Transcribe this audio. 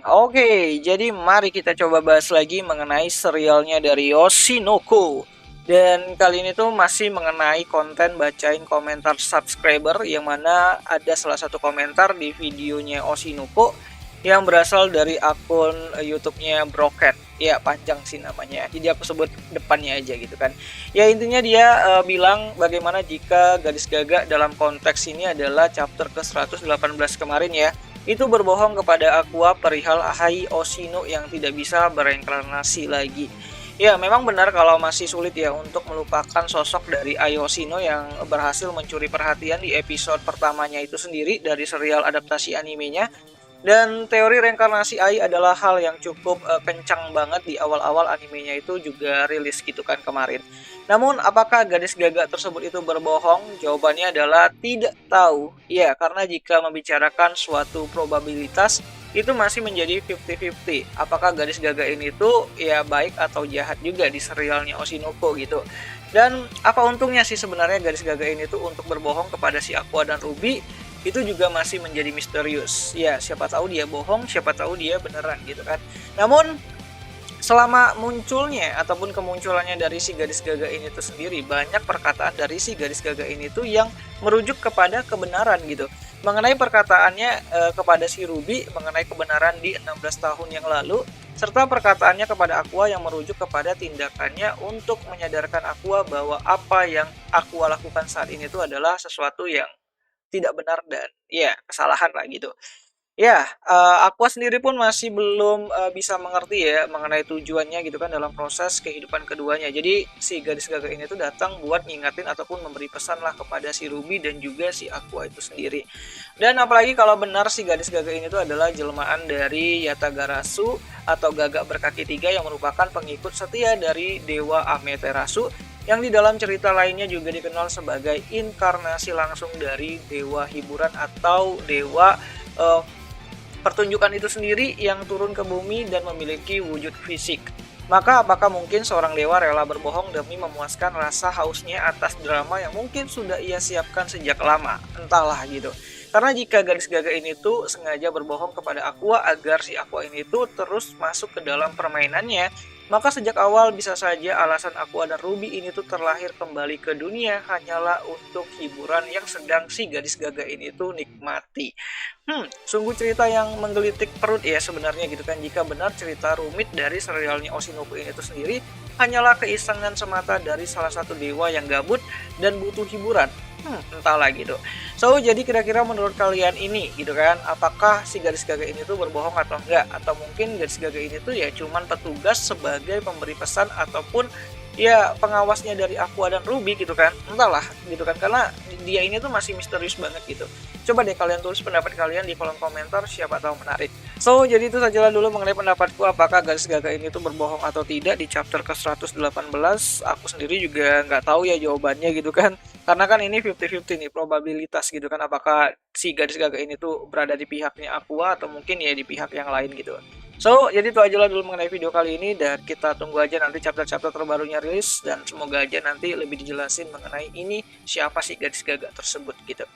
Oke, jadi mari kita coba bahas lagi mengenai serialnya dari Oshinoko. Dan kali ini tuh masih mengenai konten bacain komentar subscriber, yang mana ada salah satu komentar di videonya Oshinoko yang berasal dari akun YouTube-nya Broken. Ya, panjang sih namanya. Jadi aku sebut depannya aja gitu kan. Ya, intinya dia bilang bagaimana jika Gadis Gagak dalam konteks ini adalah chapter ke-118 kemarin ya, itu berbohong kepada Aqua perihal Ahai Oshino yang tidak bisa bereinkarnasi lagi. Ya, memang benar kalau masih sulit ya untuk melupakan sosok dari Ai Oshino yang berhasil mencuri perhatian di episode pertamanya itu sendiri dari serial adaptasi animenya. Dan teori reinkarnasi Ai adalah hal yang cukup kencang banget di awal-awal animenya itu juga rilis gitu kan kemarin. Namun apakah gadis gagak tersebut itu berbohong? Jawabannya adalah tidak tahu. Ya, karena jika membicarakan suatu probabilitas itu masih menjadi 50-50. Apakah gadis gagak ini tuh ya baik atau jahat juga di serialnya Oshinoko gitu. Dan apa untungnya sih sebenarnya gadis gagak ini tuh untuk berbohong kepada si Aqua dan Ruby? Itu juga masih menjadi misterius. Ya, siapa tahu dia bohong, siapa tahu dia beneran gitu kan. Namun selama munculnya ataupun kemunculannya dari si gadis gagak ini tuh sendiri, banyak perkataan dari si gadis gagak ini tuh yang merujuk kepada kebenaran gitu. Mengenai perkataannya kepada si Ruby mengenai kebenaran di 16 tahun yang lalu, serta perkataannya kepada Aqua yang merujuk kepada tindakannya untuk menyadarkan Aqua bahwa apa yang Aqua lakukan saat ini tuh adalah sesuatu yang tidak benar dan ya kesalahan lah gitu. Ya, Aqua sendiri pun masih belum bisa mengerti ya mengenai tujuannya gitu kan dalam proses kehidupan keduanya. Jadi si gadis gagak ini tuh datang buat ngingatin ataupun memberi pesan lah kepada si Ruby dan juga si Aqua itu sendiri. Dan apalagi kalau benar si gadis gagak ini tuh adalah jelmaan dari Yatagarasu atau gagak berkaki tiga yang merupakan pengikut setia dari Dewa Amaterasu, yang di dalam cerita lainnya juga dikenal sebagai inkarnasi langsung dari dewa hiburan atau dewa uh, pertunjukan itu sendiri yang turun ke bumi dan memiliki wujud fisik. Maka apakah mungkin seorang dewa rela berbohong demi memuaskan rasa hausnya atas drama yang mungkin sudah ia siapkan sejak lama? Entahlah gitu. Karena jika gadis gagak ini tuh sengaja berbohong kepada Aqua agar si Aqua ini tuh terus masuk ke dalam permainannya, maka sejak awal bisa saja alasan Aqua dan Ruby ini tuh terlahir kembali ke dunia hanyalah untuk hiburan yang sedang si gadis gagak ini tuh nikmati. Sungguh cerita yang menggelitik perut ya sebenarnya gitu kan, jika benar cerita rumit dari serialnya Oshinoko ini tuh sendiri hanyalah keisengan semata dari salah satu dewa yang gabut dan butuh hiburan. Entahlah gitu. So, jadi kira-kira menurut kalian ini gitu kan, apakah si gadis gagak ini tuh berbohong atau enggak? Atau mungkin gadis gagak ini tuh ya cuman petugas sebagai pemberi pesan ataupun ya pengawasnya dari Aqua dan Ruby gitu kan? Entahlah gitu kan, karena dia ini tuh masih misterius banget gitu. Coba deh kalian tulis pendapat kalian di kolom komentar, siapa tahu menarik. So, jadi itu sajalah dulu mengenai pendapatku apakah gadis gagak ini tuh berbohong atau tidak di chapter ke-118. Aku sendiri juga nggak tahu ya jawabannya gitu kan. Karena kan ini 50-50 nih probabilitas gitu kan, apakah si gadis gagak ini tuh berada di pihaknya Aqua atau mungkin ya di pihak yang lain gitu. So, jadi itu aja lah dulu mengenai video kali ini dan kita tunggu aja nanti chapter-chapter terbarunya rilis dan semoga aja nanti lebih dijelasin mengenai ini siapa sih gadis gagak tersebut gitu.